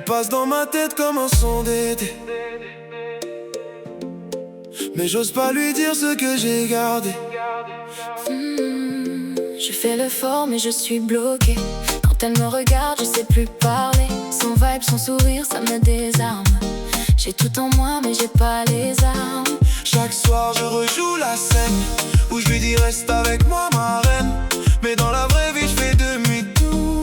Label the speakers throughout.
Speaker 1: passe dans ma tête comme un son d'été. Mais j'ose pas lui dire ce que j'ai gardé.
Speaker 2: Je fais le fort mais je suis bloquée. Quand elle me regarde je sais plus parler. Son vibe, son sourire ça me désarme. J'ai tout en moi mais j'ai pas les armes.
Speaker 1: Chaque soir je rejoue la scène où je lui dis reste avec moi ma reine. Mais dans la vraie vie je fais demi-tour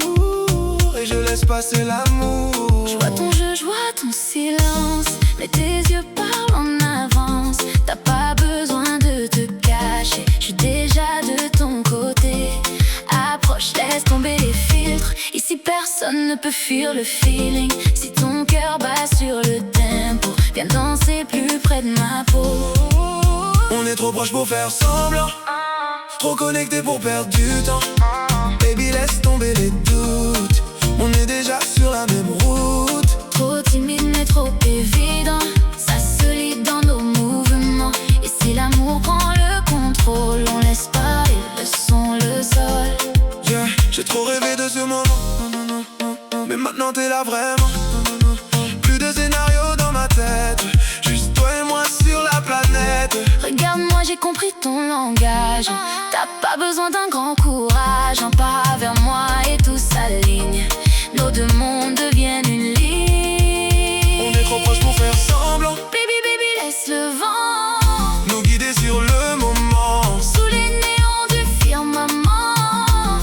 Speaker 1: et je laisse passer l'amour.
Speaker 2: Je vois ton jeu, je vois ton silence, mais tes yeux parlent en avance. T'as pas besoin de te cacher, je suis déjà de ton côté. Approche, laisse tomber les filtres. Ici personne ne peut fuir le feeling. Si ton cœur bat sur le tempo, viens danser plus près de ma peau.
Speaker 1: On est trop proche pour faire semblant, trop connecté pour perdre du temps. Baby laisse tomber les doutes, on est déjà sur la même route.
Speaker 2: Trop timide mais trop évident, ça se lit dans nos mouvements. Et si l'amour prend le contrôle, on laisse parler le son, le sol.
Speaker 1: Yeah, j'ai trop rêvé de ce moment, mais maintenant t'es là vraiment. Plus de scénarios dans ma tête, juste toi et moi sur la planète.
Speaker 2: Regarde-moi, j'ai compris ton langage. T'as pas besoin d'un grand courage. Un pas vers moi et tout s'aligne. Nos deux mondes deviennent une ligne.
Speaker 1: On est trop proche pour faire semblant.
Speaker 2: Baby, baby, laisse le vent
Speaker 1: nous guider sur le moment.
Speaker 2: sous les néons du firmament.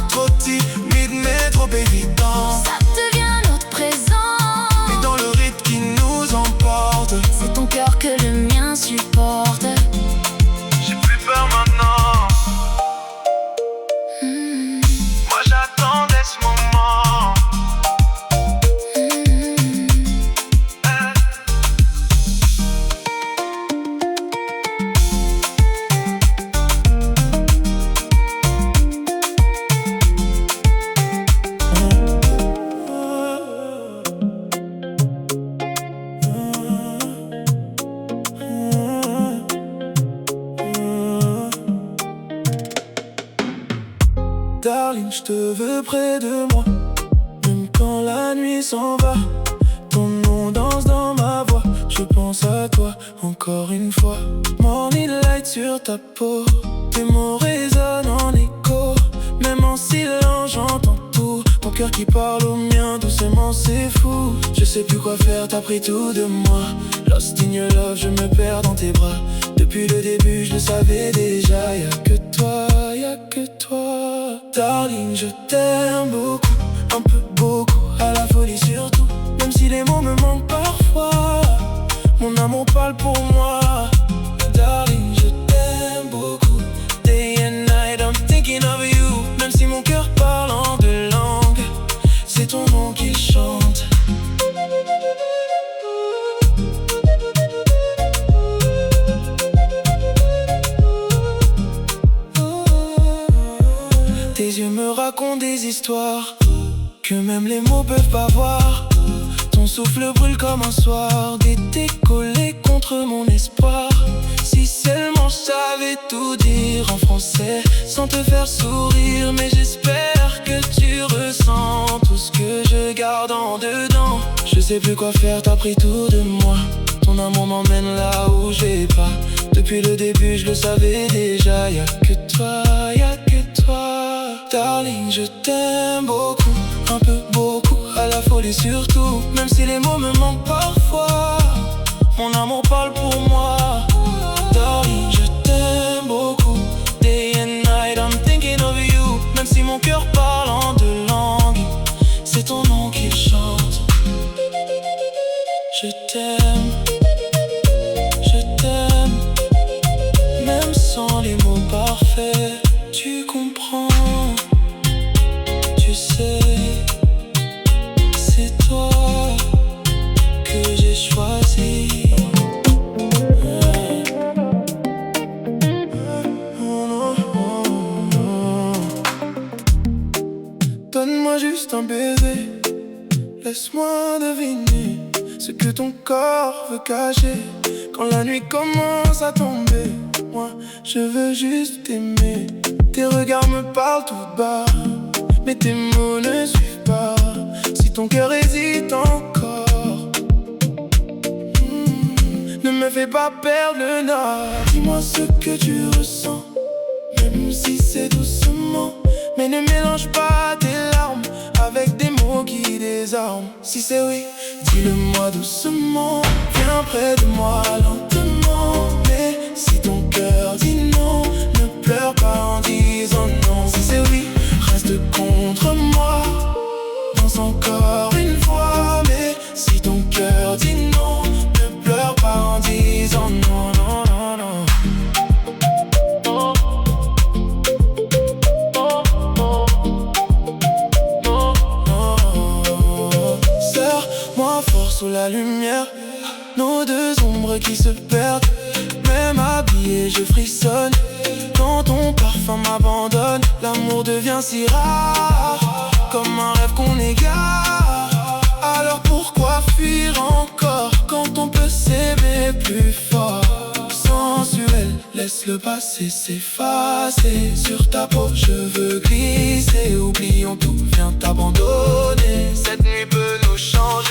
Speaker 1: Trop timide mais trop évident.
Speaker 2: Ça devient notre présent.
Speaker 1: Et dans le rythme qui nous emporte,
Speaker 2: C'est ton cœur que le mien supporte.
Speaker 1: j'ai plus peur maintenant. Moi j'attendais ce moment. Darling, je te veux près de moi, même quand la nuit s'en va. Ton nom danse dans ma voix, je pense à toi encore une fois. Morning light sur ta peau, tes mots résonnent en écho. Même en silence j'entends tout, ton cœur qui parle au mien doucement, c'est fou. Je sais plus quoi faire, t'as pris tout de moi. Lost in your love, je me perds dans tes bras. Depuis le début je le savais déjà, y'a que toi, y'a que toi. Darling, je t'aime beaucoup, un peu beaucoup, à la folie surtout. Même si les mots me manquent parfois, mon amour parle pour moi. Darling, je t'aime beaucoup, day and night I'm thinking of you. Même si mon cœur parle en deux langues, c'est ton nom qui chante. Tes yeux me racontent des histoires que même les mots peuvent pas voir. Ton souffle brûle comme un soir d'été collé contre mon espoir. Si seulement je savais tout dire en français sans te faire sourire. Mais j'espère que tu ressens tout ce que je garde en dedans. Je sais plus quoi faire, t'as pris tout de moi. Ton amour m'emmène là où j'ai pas. Depuis le début je le savais déjà, y'a que toi, y'a que toi. Darling, je t'aime beaucoup, un peu beaucoup, à la folie surtout. Même si les mots me manquent parfois, mon amour parle pour moi. Darling, je t'aime beaucoup, day and night I'm thinking of you. Même si mon cœur parle en deux langues, c'est ton nom qu'il chante. Je t'aime, même sans les mots parfaits. Tu comprends, tu sais, c'est toi que j'ai choisi. Donne-moi juste un baiser, laisse-moi deviner ce que ton corps veut cacher. Quand la nuit commence à tomber, moi je veux juste t'aimer. Tes regards me parlent tout bas, mais tes mots ne suivent pas. Si ton cœur hésite encore, Ne me fais pas perdre le nord. Dis-moi ce que tu ressens, même si c'est doucement. Mais ne mélange pas tes larmes avec des mots qui désarment. Si c'est oui, dis-le-moi doucement. Viens près de moi lentement. Mais si ton cœur dit non, ne pleure pas en disant non. Si c'est oui, reste contre moi. Danse encore une fois. Mais si ton cœur dit non, ne pleure pas en disant non, non, non, non. Serre-moi fort sous la lumière, nos deux ombres qui se perdent. Même habillé, je frissonne quand ton parfum m'abandonne. L'amour devient si rare, comme un rêve qu'on égare. Alors pourquoi fuir encore quand on peut s'aimer plus fort? Sensuel, laisse le passé s'effacer. Sur ta peau, je veux glisser. Oublions tout, viens t'abandonner. Cette nuit peut nous changer.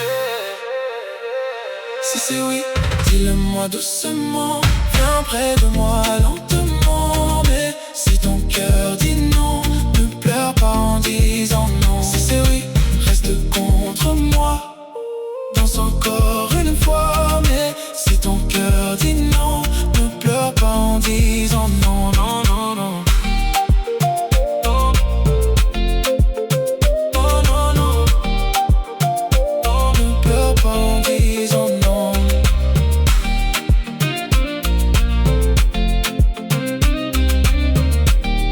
Speaker 1: Si c'est oui, dis-le-moi doucement. Viens près de moi lentement. Mais si ton cœur dit non, ne pleure pas en disant non. Si c'est oui, reste contre moi. Danse encore une fois. Mais si ton cœur dit non, ne pleure pas en disant non, non, non, non. Oh non, non. Oh, ne pleure pas en disant non.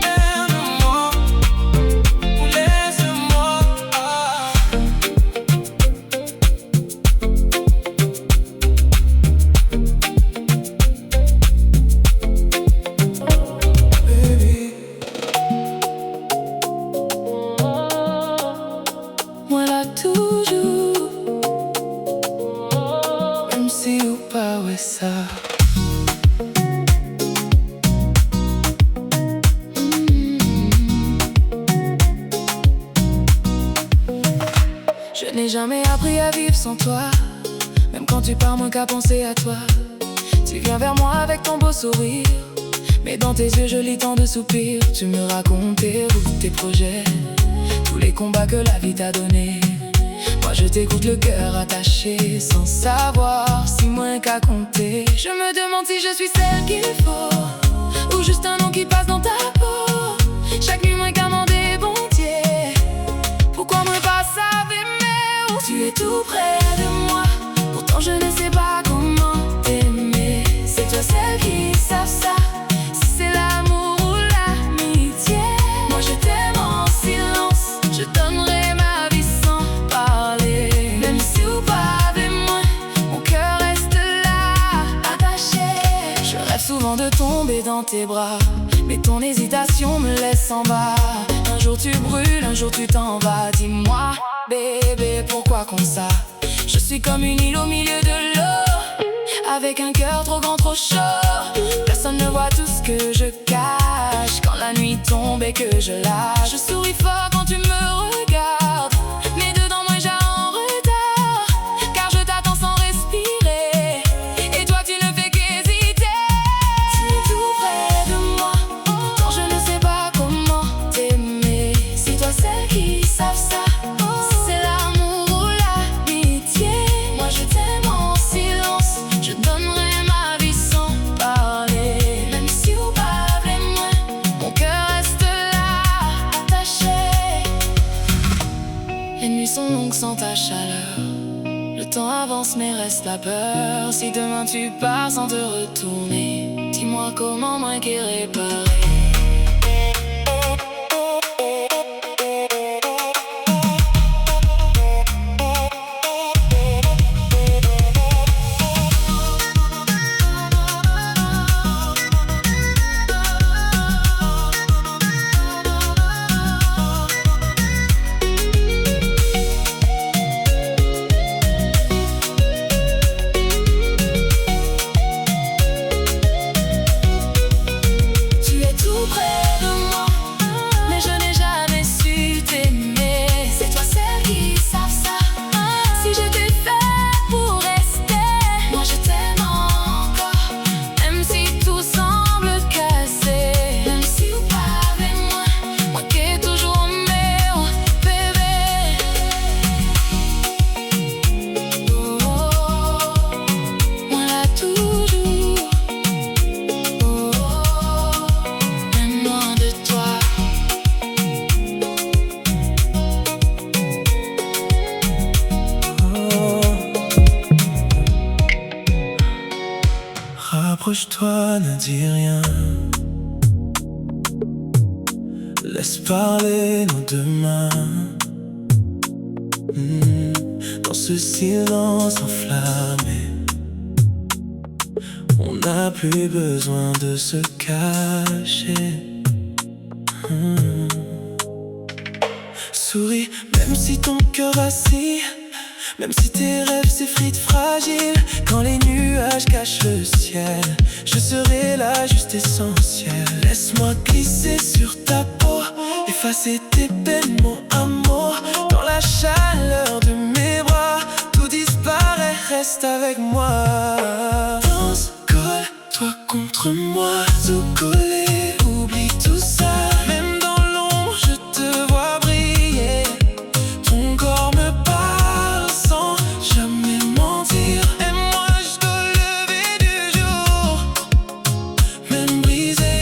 Speaker 1: Aime-moi ou laisse-moi. Baby, moi là toujours, même si ou pas, ouais ça. Je n'ai jamais appris à vivre sans toi. Même quand tu pars, moins qu'à penser à toi. Tu viens vers moi avec ton beau sourire, mais dans tes yeux je lis tant de soupirs. Tu me racontes tes routes, tes projets, tous les combats que la vie t'a donnés. Moi je t'écoute le cœur attaché, sans savoir si moins qu'à compter. Je me demande si je suis celle qu'il faut, ou juste un nom qui passe dans ta peau. Chaque nuit moins qu'à m'en bon Dieu. Pourquoi moi pas savais mais tu es tout près de moi. Pourtant je ne sais pas comment t'aimer. C'est toi celle qui savent ça, si c'est l'amour ou l'amitié. Moi je t'aime en silence, je donnerai ma vie sans parler. Même si ou pas avec moi, mon cœur reste là, attaché. Je rêve souvent de tomber dans tes bras, mais ton hésitation me laisse en bas. Un jour tu brûles, un jour tu t'en vas. Dis-moi, bébé, pourquoi comme ça? Je suis comme une île au milieu de l'eau, avec un cœur trop grand, trop chaud. Personne ne voit tout ce que je cache quand la nuit tombe et que je lâche. Je souris fort quand tu me regardes, mais dedans moi j'ai un retard, car je t'attends sans respirer, et toi tu ne fais qu'hésiter. Tu es tout près de moi, pourtant je ne sais pas comment t'aimer. C'est toi celle qui savent ça, si c'est l'amour ou l'amitié. Moi je t'aime en silence, je donnerai ma vie sans parler. Même si ou pas avec moi, mon cœur reste là, attaché. Les nuits sont longues sans ta chaleur, le temps avance mais reste la peur. Si demain tu pars sans te retourner, dis-moi comment moi qui réparer. Tu es tout là, ne dis rien. Laisse parler nos deux mains. Dans ce silence enflammé, on n'a plus besoin de se cacher. Souris, même si ton cœur vacille, même si tes rêves s'effritent fragiles. Quand les nuages cachent le ciel, je serai là, juste essentiel. Laisse-moi glisser sur ta peau, effacer tes peines, mon amour. Dans la chaleur de mes bras, tout disparaît, reste avec moi. Danse, colle-toi contre moi, tout collé, oublie tout ça. Même dans l'ombre, je te vois briller. Ton corps me parle sans jamais mentir. Aime-moi jusqu'au lever du jour. Même brisé,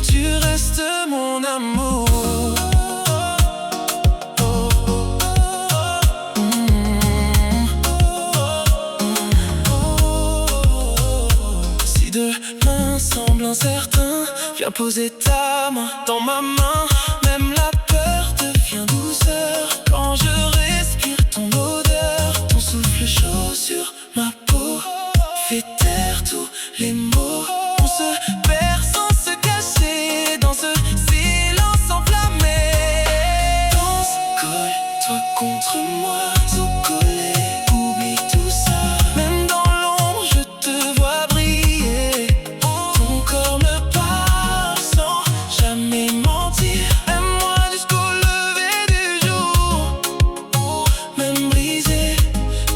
Speaker 1: tu restes mon amour. Si demain semble incertain, viens poser ta main dans ma main. Même la peur devient douceur quand je respire ton odeur. Ton souffle chaud sur ma peau fait taire tous les mots. On se perd sans se cacher dans ce silence enflammé. Danse, colle-toi contre moi, tout collé, oublie tout ça. Même dans l'ombre, je te vois briller. Ton corps me parle sans jamais mentir. Aime-moi jusqu'au lever du jour. Même brisé,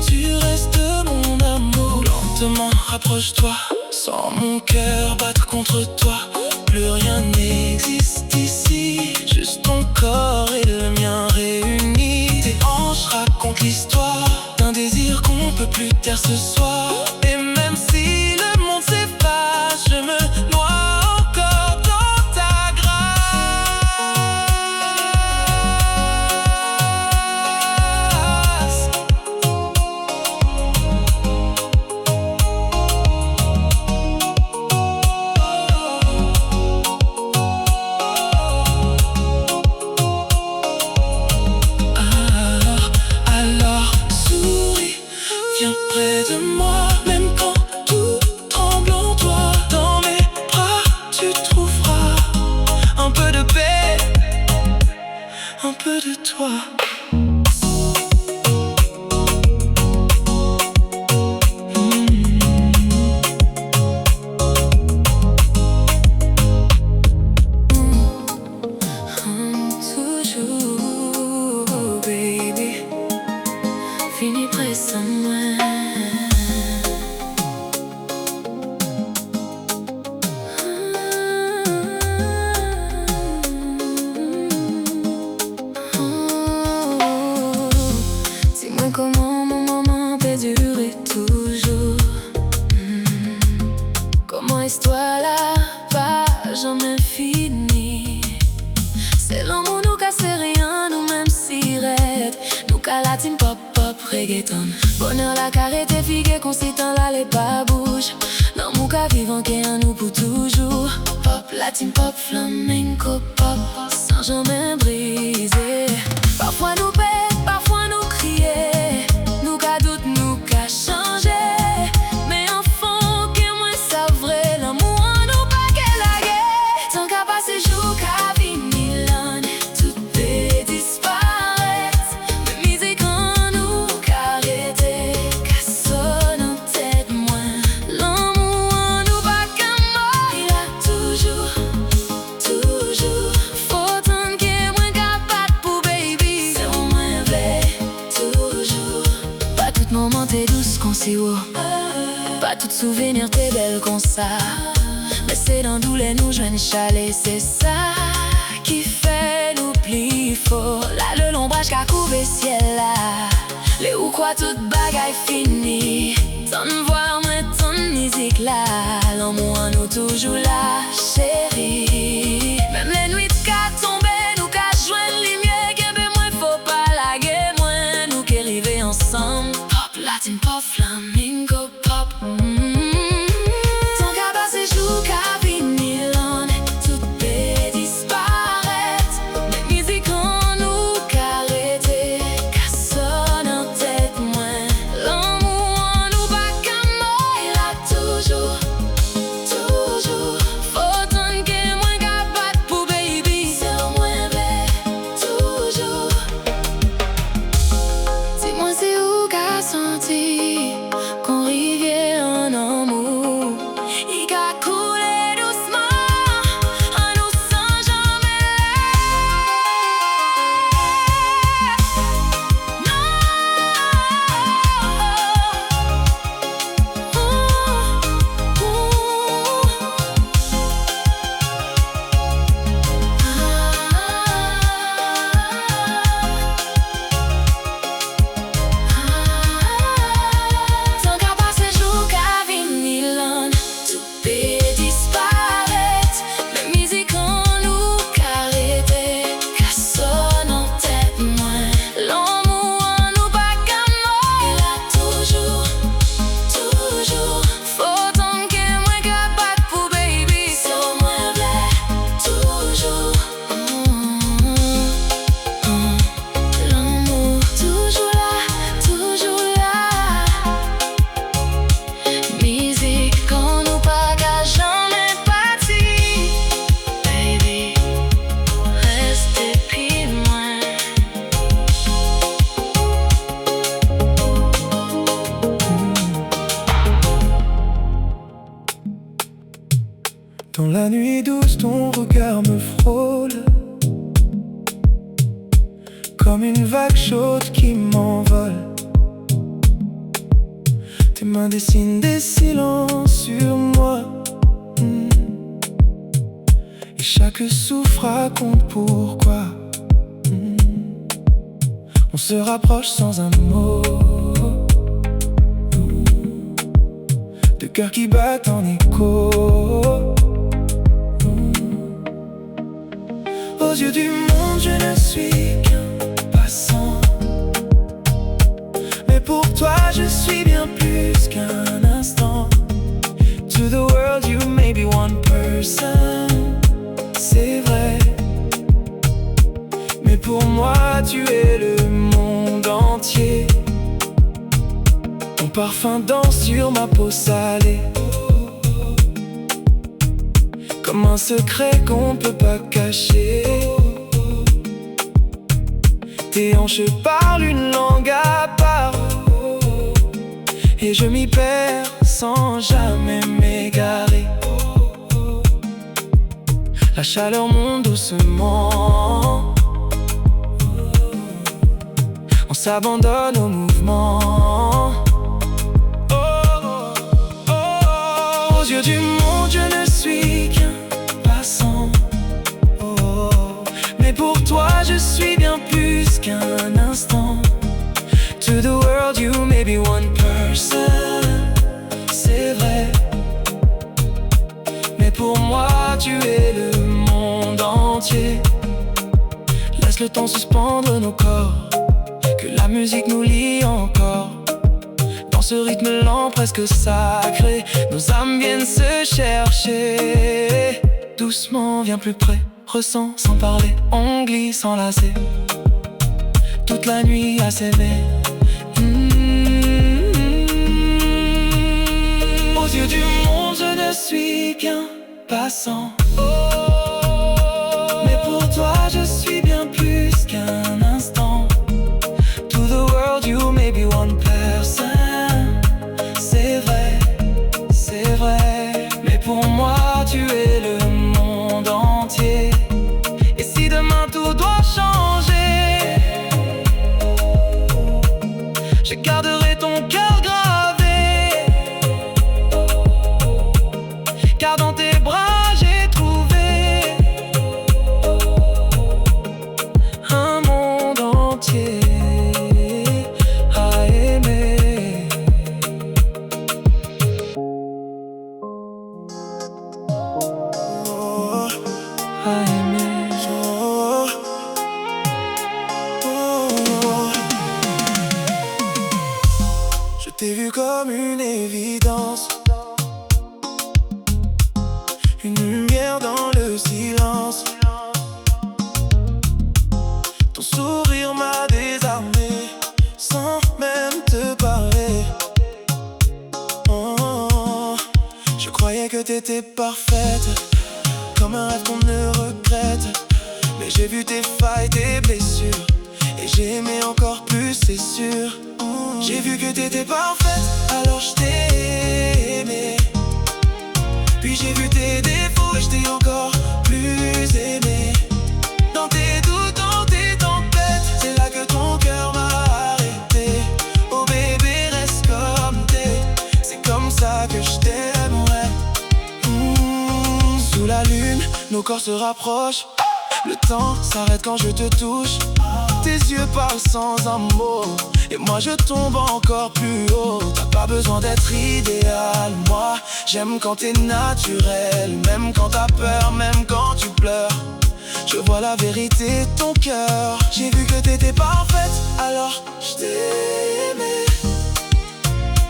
Speaker 1: tu restes mon amour. Lentement, rapproche-toi, sans mon cœur battre contre toi. Plus rien n'existe ici, juste ton corps et le mien réunis. Tes hanches racontent l'histoire d'un désir qu'on peut plus taire ce soir. Et même si le monde s'efface, je me noie encore dans ta grâce. Alors souris, viens près de moi. Même quand tout tremble en toi, dans mes bras tu trouveras un peu de paix, un peu de toi. Toujours, baby, finis près de moi. Dis-moi comment mon moment peut durer toujours. Comment est-ce toi là, pas jamais fini. C'est l'amour nous casse rien, nous même si raide. Nous qu'à latine pop pop reggaeton. Bonheur la carré t'es figué consistant là les pas bouge. Non mon cas vivant qu'est un nous pour toujours. Pop latine pop flamenco pop sans jamais briser. Parfois nous pète, parfois nous crier. Nous qu'à doute, nous qu'à changer. Mais en fond que moi ça vrai l'amour en nous pas qu'elle a gué. Tant qu'à passer jour qu'à venir l'année, tout peut disparaître. Mais musique en nous qu'à arrêter, qu'à sonner en tête moins. L'amour en nous pas qu'à mort. Il a toujours, toujours. Faut tant que moi qu'à battre pour baby. C'est au moins vrai, toujours. Pas tout moment t'es douce qu'on s'y voit. Pas tout souvenir t'es belle comme ça. Mais c'est dans douleur nous joignent chalet. C'est ça qui fait nous plus fort. Là le l'ombrage qu'a couvert ciel là. Les ou quoi toute bagaille finie. Tant de voir moi tant de musique là. L'amour en nous toujours là chérie. Même les nuits qu'a tombé nous qu'a joindre les mieux. Que ben moi faut pas laguer moi. Nous qui arriver ensemble. Pop latin pop flamingo pop. Tant qu'à passer jour Dans la nuit douce, ton regard me frôle, comme une vague chaude qui m'envole. Tes mains dessinent des silences sur moi, et chaque souffle raconte pourquoi. On se rapproche sans un mot, de cœurs qui battent en écho. Aux yeux du monde, je ne suis qu'un passant, mais pour toi, je suis bien plus qu'un instant. To the world, you may be one person, c'est vrai, mais pour moi, tu es le monde entier. Ton parfum danse sur ma peau salée, comme un secret qu'on peut pas cacher. Tes hanches parlent une langue à part, et je m'y perds sans jamais m'égarer. La chaleur monte doucement, on s'abandonne au mouvement. Aux yeux du monde, je ne suis qu'un passant, mais pour toi, je suis bien plus qu'un instant. To the world, you may be one person, c'est vrai, mais pour moi, tu es le monde entier. Laisse le temps suspendre nos corps, que la musique nous lie encore. Dans ce rythme lent presque sacré, nos âmes viennent se chercher. Doucement, viens plus près, ressens sans parler, on glisse sans lasser, toute la nuit à s'éveiller. Aux yeux du monde, je ne suis qu'un passant, mais pour toi, je suis bien plus qu'un instant. To the world, you may be one person, c'est vrai, mais pour moi, tu es le monde entier. Et si demain tout doit changer, je garderai ton cœur gravé, car dans tes bras j'ai trouvé un monde entier à aimer. À aimer. Je t'ai vu comme une évidence, une lumière dans le silence. Ton sourire m'a désarmé sans même te parler. Je croyais que t'étais parfaite, comme un rêve qu'on ne regrette. Mais j'ai vu tes failles, tes blessures, et j'ai aimé encore plus, c'est sûr. J'ai vu que t'étais parfaite, alors je t'ai aimé. Puis j'ai vu tes défauts et je t'ai encore plus aimé. Dans tes doutes, dans tes tempêtes, c'est là que ton cœur m'a arrêté. Oh bébé, reste comme t'es, c'est comme ça que je t'aimerais. Sous la lune, nos corps se rapprochent, le temps s'arrête quand je te touche. Tes yeux parlent sans un mot, et moi je tombe encore plus haut. T'as pas besoin d'être idéal, moi j'aime quand t'es naturel. Même quand t'as peur, même quand tu pleures, je vois la vérité de ton cœur. J'ai vu que t'étais parfaite, alors je t'ai aimé.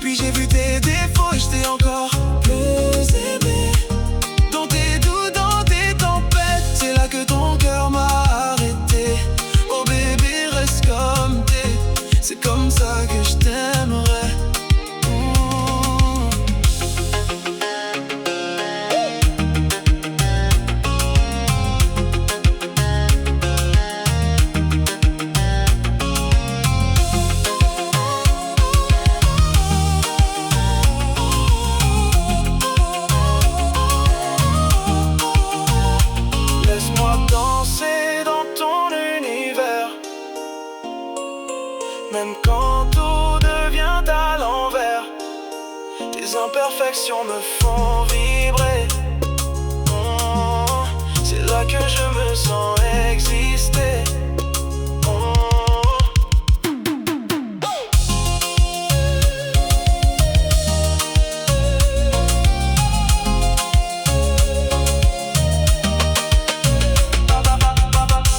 Speaker 1: Puis j'ai vu tes défauts et je t'ai encore plus aimé. Dans tes doutes, dans tes tempêtes, c'est là que ton cœur m'a arrêté. Oh bébé, reste comme t'es, c'est comme ça que je t'aimerais. l'imperfection me font vibrer. C'est là que je me sens exister.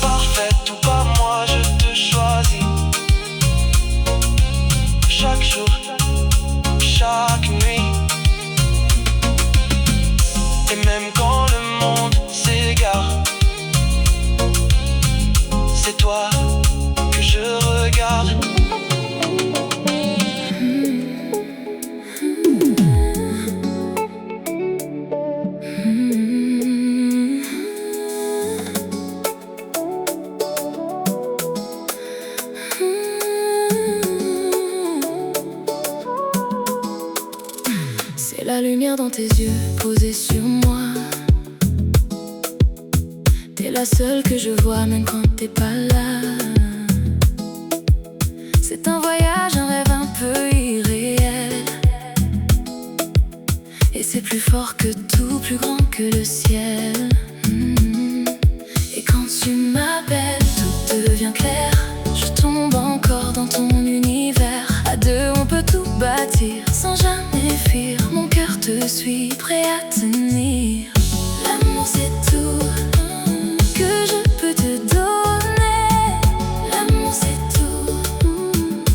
Speaker 1: Parfaite ou pas, moi je te choisis. Chaque jour, chaque nuit. Et même quand le monde s'égare, c'est toi que je regarde.
Speaker 2: C'est la lumière dans tes yeux posée sur moi. T'es la seule que je vois même quand t'es pas là. C'est un voyage, un rêve un peu irréel. Et c'est plus fort que tout, plus grand que le ciel. Et quand tu m'appelles, tout devient clair. Je tombe encore dans ton univers. À deux on peut tout bâtir sans jamais fuir. Mon cœur te suit, prêt à tenir. L'amour c'est tout que je peux te donner. L'amour c'est tout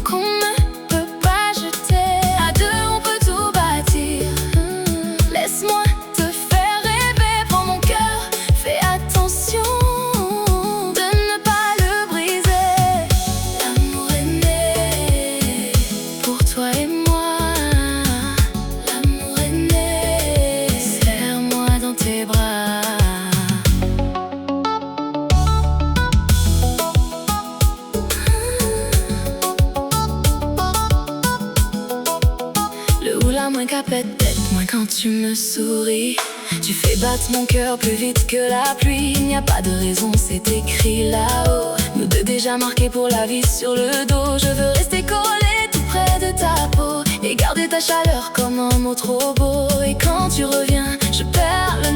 Speaker 2: qu'on ne peut pas jeter. À deux on peut tout bâtir. Laisse-moi te faire rêver. Prends mon cœur, fais attention de ne pas le briser. L'amour est né pour toi et moi. L'amour est né, serre-moi dans tes bras. Le oula moins qu'à tête, moins quand tu me souris. Tu fais battre mon cœur plus vite que la pluie. Il n'y a pas de raison, c'est écrit là-haut. Nous deux déjà marqués pour la vie sur le dos. Je veux rester collé tout près de ta peau et garder ta chaleur comme un mot trop beau. Et quand tu reviens, je perds le